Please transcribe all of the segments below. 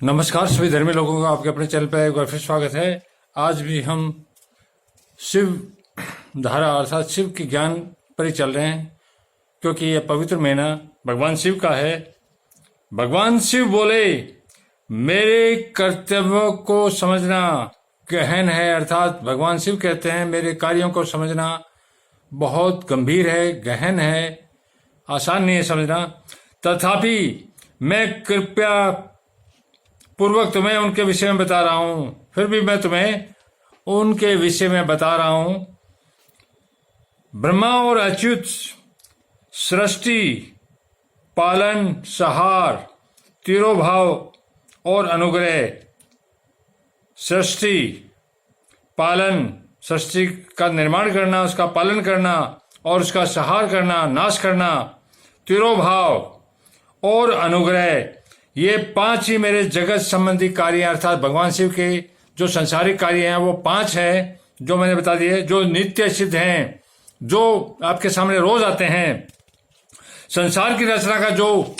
नमस्कार सभी धर्मी लोगों को आपके अपने चैनल पर एक बार फिर स्वागत है। आज भी हम शिव धारा अर्थात शिव के ज्ञान पर ही चल रहे हैं, क्योंकि यह पवित्र महीना भगवान शिव का है। भगवान शिव बोले, मेरे कर्तव्यों को समझना गहन है। अर्थात भगवान शिव कहते हैं मेरे कार्यों को समझना बहुत गंभीर है, गहन है, आसान नहीं है समझना। तथापि मैं कृपया पूर्वक तुम्हें उनके विषय में बता रहा हूं। फिर भी मैं तुम्हें उनके विषय में बता रहा हूं। ब्रह्मा और अच्युत सृष्टि, पालन, संहार, तिरोभाव और अनुग्रह। सृष्टि, पालन, सृष्टि का निर्माण करना, उसका पालन करना और उसका संहार करना, नाश करना, तिरोभाव और अनुग्रह, ये पांच ही मेरे जगत संबंधी कार्य अर्थात भगवान शिव के जो संसारिक कार्य हैं वो पांच हैं जो मैंने बता दिए, जो नित्य सिद्ध हैं, जो आपके सामने रोज आते हैं। संसार की रचना का जो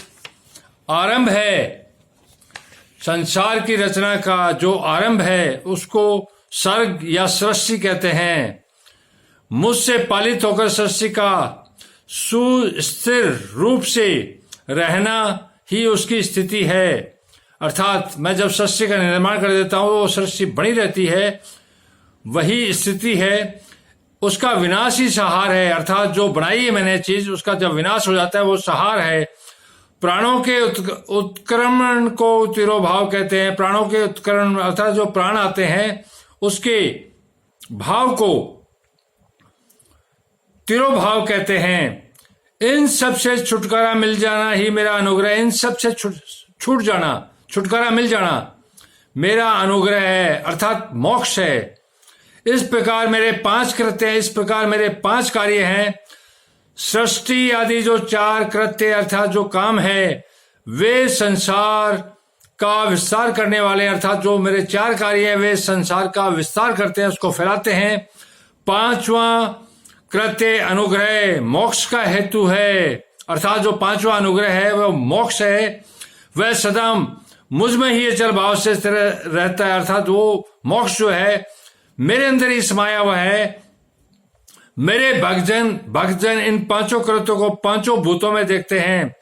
आरंभ है, संसार की रचना का जो आरंभ है उसको सर्ग या सृष्टि कहते हैं। मुझसे पालित होकर सृष्टि का सुस्थिर रूप से रहना ही उसकी स्थिति है। अर्थात मैं जब सृष्टि का निर्माण कर देता हूं वो सृष्टि बनी रहती है, वही स्थिति है। उसका विनाश ही संहार है। अर्थात जो बनाई है मैंने चीज, उसका जब विनाश हो जाता है वो संहार है। प्राणों के उत्क्रमण को तिरोभाव कहते हैं। प्राणों के उत्क्रमण अर्थात जो प्राण आते हैं उसके भाव को तिरोभाव कहते हैं। इन सब से छुटकारा मिल जाना ही मेरा अनुग्रह। इन सब से छूट जाना, छुटकारा मिल जाना मेरा अनुग्रह है, अर्थात मोक्ष है। इस प्रकार मेरे पांच कृत्य हैं, इस प्रकार मेरे पांच कार्य हैं। सृष्टि आदि जो चार कृत्य अर्थात जो काम है वे संसार का विस्तार करने वाले, अर्थात जो मेरे चार कार्य हैं वे संसार का विस्तार करते हैं, उसको फैलाते हैं। पांचवा कृत्य अनुग्रह मोक्ष का हेतु है, अर्थात जो पांचवा अनुग्रह है वह मोक्ष है। वह सदा मुझ में ही अचल भाव से स्थिर रहता है, अर्थात वो मोक्ष जो है मेरे अंदर ही समाया हुआ है। मेरे भक्तजन इन पांचों कृत्यों को पांचों भूतों में देखते हैं।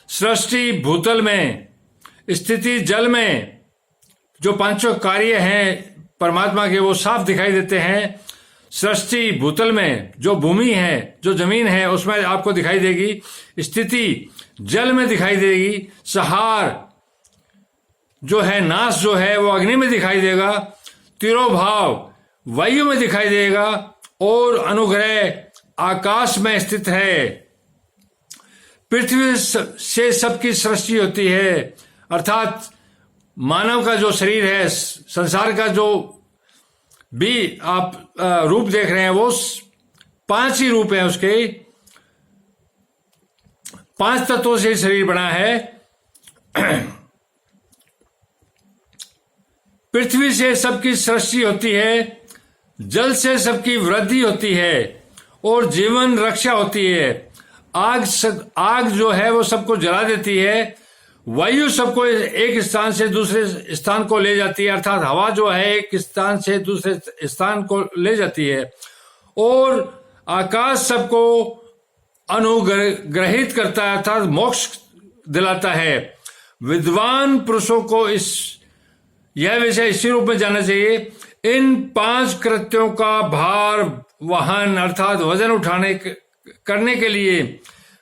सृष्टि भूतल में, स्थिति जल में, जो पांचों कार्य हैं परमात्मा के वो साफ दिखाई देते हैं। सृष्टि भूतल में जो भूमि है, जो जमीन है उसमें आपको दिखाई देगी। स्थिति जल में दिखाई देगी। संहार जो है, नाश जो है वो अग्नि में दिखाई देगा। तिरोभाव वायु में दिखाई देगा और अनुग्रह आकाश में स्थित है। पृथ्वी से सबकी सृष्टि होती है, अर्थात मानव का जो शरीर है, संसार का जो भी आप रूप देख रहे हैं वो पांच ही रूप हैं उसके, पांच तत्वों से शरीर बना है। पृथ्वी से सबकी सृष्टि होती है, जल से सबकी वृद्धि होती है और जीवन रक्षा होती है। आग जो है वो सबको जला देती है। वायु सबको एक स्थान से दूसरे स्थान को ले जाती है, अर्थात हवा जो है एक स्थान से दूसरे स्थान को ले जाती है। और आकाश सबको अनुग्रहित करता है, अर्थात मोक्ष दिलाता है। विद्वान पुरुषों को यह विषय इसी रूप में जानना चाहिए। इन पांच कृत्यों का भार वहन अर्थात वजन उठाने करने के लिए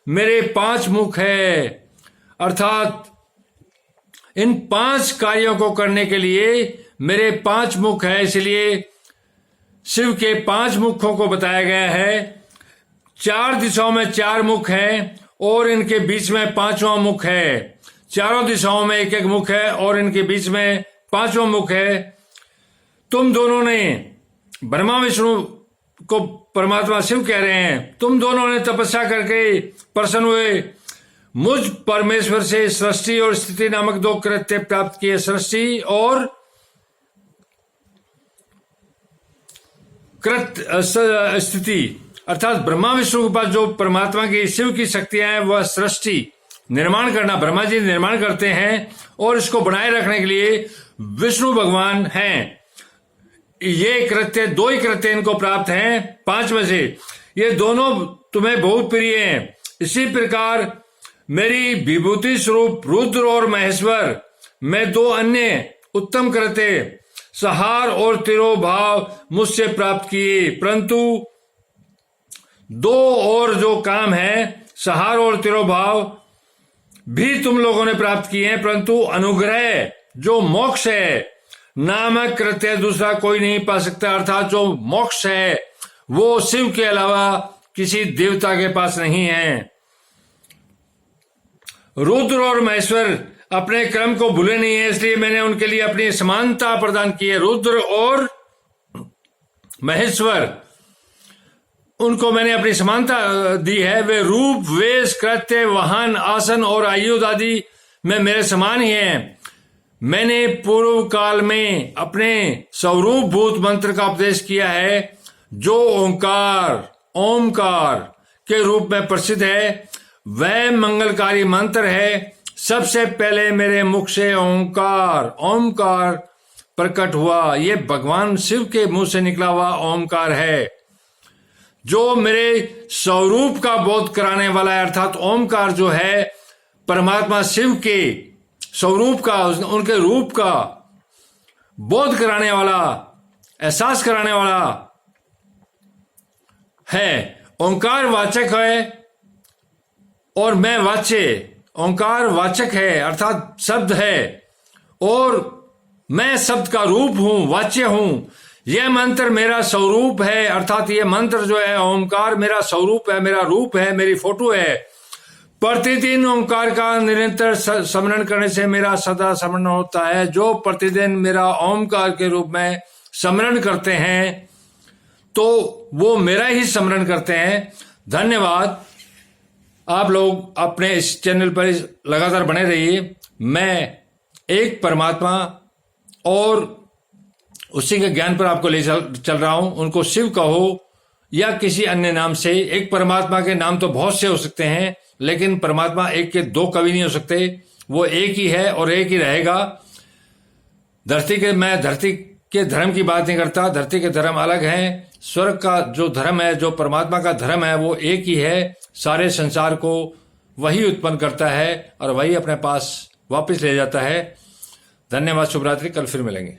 मेरे पांच मुख है, अर्थात इन पांच कार्यों को करने के लिए मेरे पांच मुख है। इसलिए शिव के पांच मुखों को बताया गया है। चार दिशाओं में चार मुख हैं और इनके बीच में पांचवा मुख है। चारों दिशाओं में एक एक मुख है और इनके बीच में पांचवा मुख है। तुम दोनों ने, ब्रह्मा विष्णु को परमात्मा शिव कह रहे हैं, तुम दोनों ने तपस्या करके प्रसन्न हुए, मुझ परमेश्वर से सृष्टि और स्थिति नामक दो कृत्य प्राप्त किए। सृष्टि और स्थिति, अर्थात ब्रह्मा विष्णु के पास जो परमात्मा की शिव की शक्तियां हैं वह सृष्टि निर्माण करना, ब्रह्मा जी निर्माण करते हैं और इसको बनाए रखने के लिए विष्णु भगवान हैं। ये कृत्य, 2 ही कृत्य इनको प्राप्त हैं 5 में से। ये दोनों तुम्हें बहुत प्रिय हैं। इसी प्रकार मेरी विभूति स्वरूप रुद्र और महेश्वर में 2 अन्य उत्तम कृत्य संहार और तिरोभाव मुझसे प्राप्त किए, परंतु 2 और जो काम है संहार और तिरोभाव भी तुम लोगों ने प्राप्त किए हैं, परंतु अनुग्रह जो मोक्ष है नामक कृत्य दूसरा कोई नहीं पा सकता। अर्थात जो मोक्ष है वो शिव के अलावा किसी देवता के पास नहीं है। रुद्र और महेश्वर अपने क्रम को भूले नहीं है, इसलिए मैंने उनके लिए अपनी समानता प्रदान की है। रुद्र और महेश्वर, उनको मैंने अपनी समानता दी है। वे रूप, वेश, कृत्य, वाहन, आसन और आयुध आदि में मेरे समान ही हैं। मैंने पूर्व काल में अपने स्वरूप भूत मंत्र का उपदेश किया है, जो ओमकार के रूप में प्रसिद्ध है। वह मंगलकारी मंत्र है। सबसे पहले मेरे मुख से ओमकार प्रकट हुआ। ये भगवान शिव के मुंह से निकला हुआ ओमकार है, जो मेरे स्वरूप का बोध कराने वाला है। अर्थात ओमकार जो है परमात्मा शिव के स्वरूप का, उनके रूप का बोध कराने वाला, एहसास कराने वाला है। ओंकार वाचक है और मैं वाच्य। ओंकार वाचक है अर्थात शब्द है और मैं शब्द का रूप हूं, वाच्य हूं। यह मंत्र मेरा स्वरूप है, अर्थात यह मंत्र जो है ओंकार मेरा स्वरूप है, मेरा रूप है, मेरी फोटो है। प्रतिदिन ओंकार का निरंतर स्मरण करने से मेरा सदा स्मरण होता है। जो प्रतिदिन मेरा ओंकार के रूप में स्मरण करते हैं तो वो मेरा ही स्मरण करते हैं। धन्यवाद। आप लोग अपने इस चैनल पर लगातार बने रहिए। मैं एक परमात्मा और उसी के ज्ञान पर आपको ले चल रहा हूं। उनको शिव कहो या किसी अन्य नाम से। एक परमात्मा के नाम तो बहुत से हो सकते हैं, लेकिन परमात्मा एक के 2 कभी नहीं हो सकते। वो एक ही है और एक ही रहेगा। मैं धरती के धर्म की बात नहीं करता। धरती के धर्म अलग हैं। स्वर्ग का जो धर्म है, जो परमात्मा का धर्म है, वो एक ही है। सारे संसार को वही उत्पन्न करता है और वही अपने पास वापस ले जाता है। धन्यवाद। शुभ रात्रि। कल फिर मिलेंगे।